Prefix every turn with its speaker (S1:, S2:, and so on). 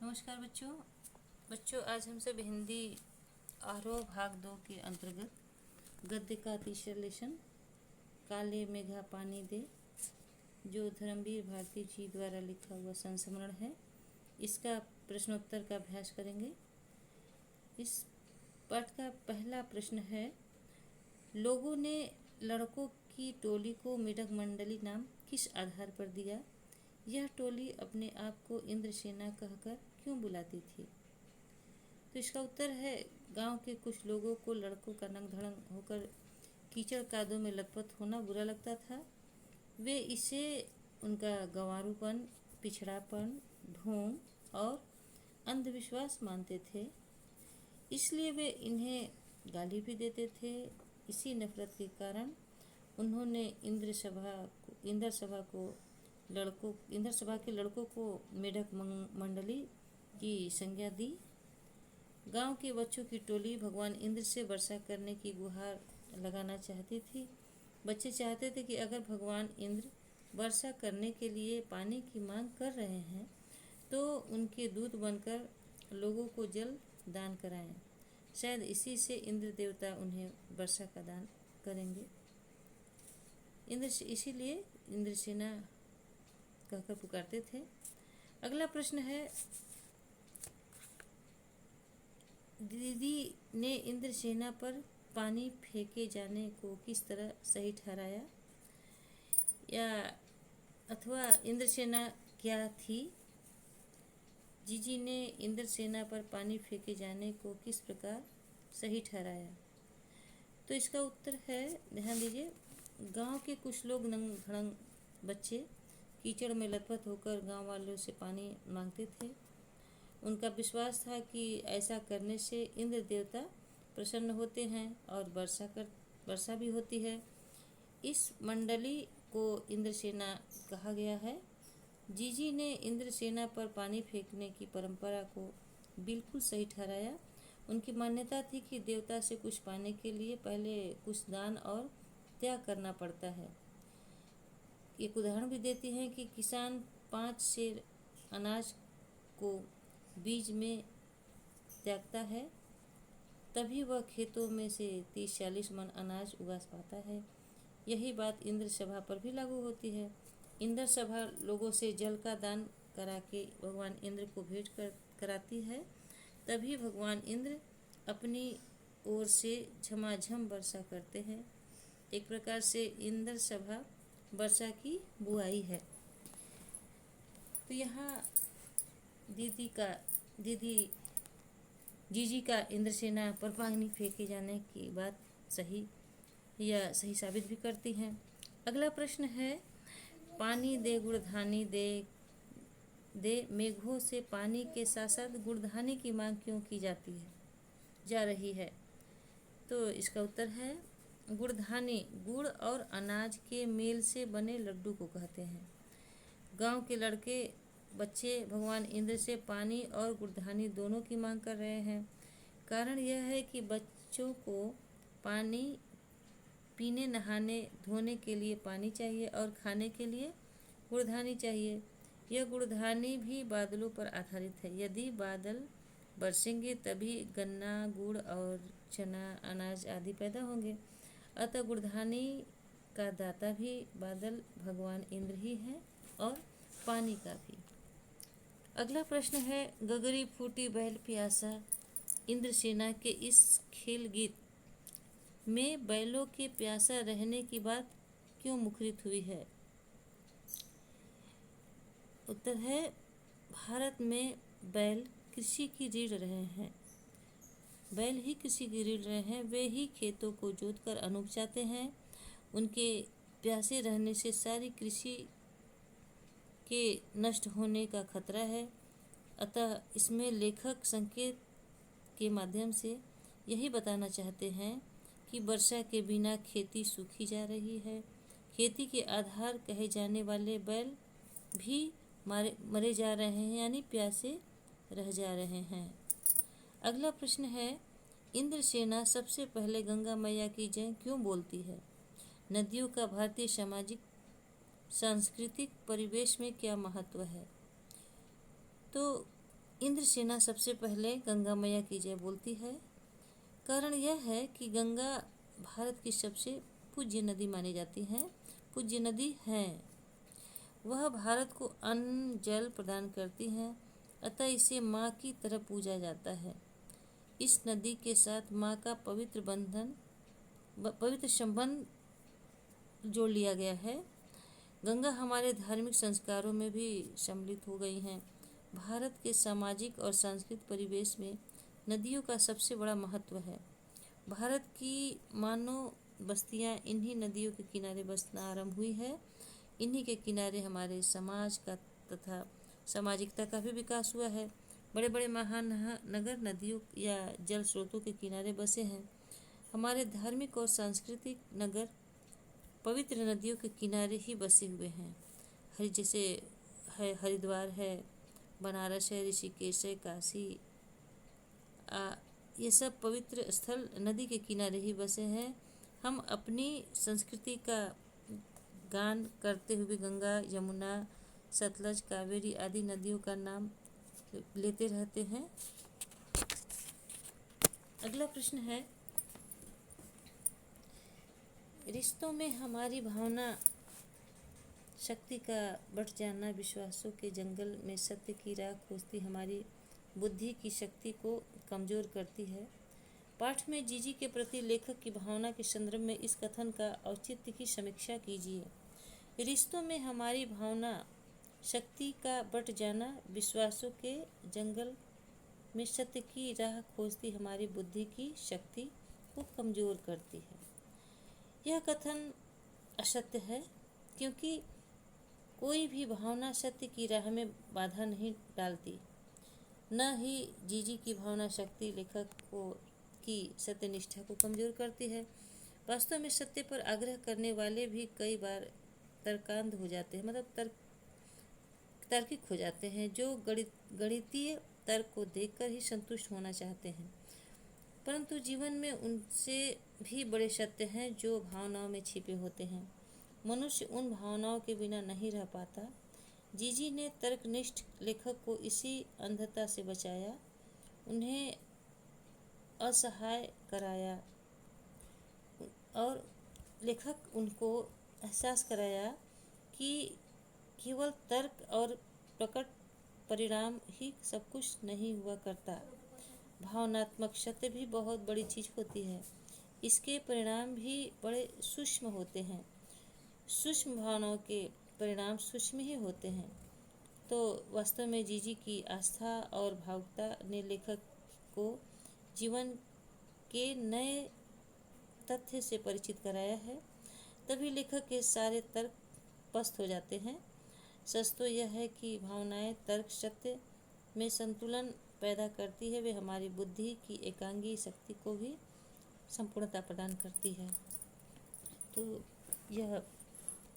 S1: नमस्कार बच्चों। आज हम सब हिंदी आरोह भाग 2 के अंतर्गत गद्य का तीसरा लेसन काले मेघा पानी दे, जो धर्मवीर भारती जी द्वारा लिखा हुआ संस्मरण है, इसका प्रश्नोत्तर का अभ्यास करेंगे। इस पाठ का पहला प्रश्न है, लोगों ने लड़कों की टोली को मेढक मंडली नाम किस आधार पर दिया? यह टोली अपने आप को इंद्रसेना कहकर क्यों बुलाती थी? तो इसका उत्तर है, गांव के कुछ लोगों को लड़कों का नंग धड़ंग होकर कीचड़ कादों में लथपथ होना बुरा लगता था। वे इसे उनका गंवारूपन, पिछड़ापन, ढोंग और अंधविश्वास मानते थे, इसलिए वे इन्हें गाली भी देते थे। इसी नफरत के कारण उन्होंने इंद्र सभा के लड़कों को मेढक मंडली की संज्ञा दी। गांव के बच्चों की टोली भगवान इंद्र से वर्षा करने की गुहार लगाना चाहती थी। बच्चे चाहते थे कि अगर भगवान इंद्र वर्षा करने के लिए पानी की मांग कर रहे हैं तो उनके दूत बनकर लोगों को जल दान कराएं। शायद इसी से इंद्र देवता उन्हें वर्षा का दान करेंगे। इसीलिए इंद्रसेना कहकर पुकारते थे। अगला प्रश्न है, दीदी ने इंद्रसेना पर पानी फेंके जाने को किस तरह सही ठहराया? या अथवा इंद्रसेना क्या थी? जीजी ने इंद्रसेना पर पानी फेंके जाने को किस प्रकार सही ठहराया? तो इसका उत्तर है, ध्यान दीजिए, गांव के कुछ लोग नंग धड़ंग बच्चे कीचड़ में लथपथ होकर गांव वालों से पानी मांगते थे। उनका विश्वास था कि ऐसा करने से इंद्र देवता प्रसन्न होते हैं और वर्षा भी होती है। इस मंडली को इंद्रसेना कहा गया है। जीजी ने इंद्रसेना पर पानी फेंकने की परंपरा को बिल्कुल सही ठहराया। उनकी मान्यता थी कि देवता से कुछ पाने के लिए पहले कुछ दान और त्याग करना पड़ता है। एक उदाहरण भी देती हैं कि किसान 5 सेर अनाज को बीज में त्यागता है, तभी वह खेतों में से 30-40 मन अनाज उगा पाता है। यही बात इंद्र सभा पर भी लागू होती है। इंद्र सभा लोगों से जल का दान करा के भगवान इंद्र को भेंट कराती है, तभी भगवान इंद्र अपनी ओर से झमाझम वर्षा करते हैं। एक प्रकार से इंद्र सभा वर्षा की बुआई है। तो यहाँ जीजी का इंद्रसेना पर पानी फेंके जाने की बात सही साबित भी करती हैं। अगला प्रश्न है, पानी दे गुड़धानी दे मेघों से पानी के साथ साथ गुड़धानी की मांग क्यों की जा रही है? तो इसका उत्तर है, गुड़धानी गुड़ और अनाज के मेल से बने लड्डू को कहते हैं। गांव के लड़के बच्चे भगवान इंद्र से पानी और गुड़धानी दोनों की मांग कर रहे हैं। कारण यह है कि बच्चों को पानी पीने, नहाने, धोने के लिए पानी चाहिए और खाने के लिए गुड़धानी चाहिए। यह गुड़धानी भी बादलों पर आधारित है। यदि बादल बरसेंगे तभी गन्ना, गुड़ और चना, अनाज आदि पैदा होंगे। अतः गुड़धानी का दाता भी बादल भगवान इंद्र ही है और पानी का भी। अगला प्रश्न है, गगरी फूटी बैल प्यासा इंद्रसेना के इस खेल गीत में बैलों के प्यासा रहने की बात क्यों मुखरित हुई है? उत्तर है, भारत में बैल कृषि की रीढ़ रहे हैं। बैल ही कृषि की रीढ़ रहे हैं। वे ही खेतों को जोतकर अन्न उपजाते हैं। उनके प्यासे रहने से सारी कृषि के नष्ट होने का खतरा है। अतः इसमें लेखक संकेत के माध्यम से यही बताना चाहते हैं कि वर्षा के बिना खेती सूखी जा रही है। खेती के आधार कहे जाने वाले बैल भी मरे जा रहे हैं, यानी प्यासे रह जा रहे हैं। अगला प्रश्न है, इंद्रसेना सबसे पहले गंगा मैया की जय क्यों बोलती है? नदियों का भारतीय सामाजिक सांस्कृतिक परिवेश में क्या महत्व है? तो इंद्रसेना सबसे पहले गंगा मैया की जय बोलती है। कारण यह है कि गंगा भारत की सबसे पूज्य नदी मानी जाती है, पूज्य नदी है। वह भारत को अन्न जल प्रदान करती है, अतः इसे माँ की तरह पूजा जाता है। इस नदी के साथ माँ का पवित्र संबंध जोड़ लिया गया है। गंगा हमारे धार्मिक संस्कारों में भी सम्मिलित हो गई हैं। भारत के सामाजिक और सांस्कृतिक परिवेश में नदियों का सबसे बड़ा महत्व है। भारत की मानव बस्तियां इन्हीं नदियों के किनारे बसना आरंभ हुई है। इन्हीं के किनारे हमारे समाज का तथा सामाजिकता का भी विकास हुआ है। बड़े बड़े महानगर नदियों या जल स्रोतों के किनारे बसे हैं। हमारे धार्मिक और सांस्कृतिक नगर पवित्र नदियों के किनारे ही बसे हुए हैं। जैसे हरिद्वार है, बनारस है, ऋषिकेश है, काशी, ये सब पवित्र स्थल नदी के किनारे ही बसे हैं। हम अपनी संस्कृति का गान करते हुए गंगा, यमुना, सतलज, कावेरी आदि नदियों का नाम लेते रहते हैं। अगला प्रश्न है, रिश्तों में हमारी भावना शक्ति का बढ़ जाना विश्वासों के जंगल में सत्य की राह खोजती हमारी बुद्धि की शक्ति को कमजोर करती है। पाठ में जीजी के प्रति लेखक की भावना के संदर्भ में इस कथन का औचित्य की समीक्षा कीजिए। रिश्तों में हमारी भावना शक्ति का बढ़ जाना विश्वासों के जंगल में सत्य की राह खोजती हमारी बुद्धि की शक्ति को कमजोर करती है। यह कथन असत्य है, क्योंकि कोई भी भावना सत्य की राह में बाधा नहीं डालती। न ही जीजी की भावना शक्ति लेखक की सत्यनिष्ठा को कमजोर करती है। वास्तव में सत्य पर आग्रह करने वाले भी कई बार तर्कांध हो जाते हैं, मतलब तार्किक हो जाते हैं, जो गणितीय तर्क को देखकर ही संतुष्ट होना चाहते हैं। परंतु जीवन में उनसे भी बड़े सत्य हैं जो भावनाओं में छिपे होते हैं। मनुष्य उन भावनाओं के बिना नहीं रह पाता। जीजी ने तर्कनिष्ठ लेखक को इसी अंधता से बचाया, उन्हें असहाय कराया और लेखक उनको एहसास कराया कि केवल तर्क और प्रकट परिणाम ही सब कुछ नहीं हुआ करता। भावनात्मक सत्य भी बहुत बड़ी चीज होती है, इसके परिणाम भी बड़े सूक्ष्म होते हैं। सूक्ष्म भावनाओं के परिणाम सूक्ष्म ही होते हैं। तो वास्तव में जीजी की आस्था और भावुकता ने लेखक को जीवन के नए तथ्य से परिचित कराया है। तभी लेखक के सारे तर्क पस्त हो जाते हैं। सच तो यह है कि भावनाएं तर्क सत्य में संतुलन पैदा करती है। वे हमारी बुद्धि की एकांगी शक्ति को भी संपूर्णता प्रदान करती है। तो यह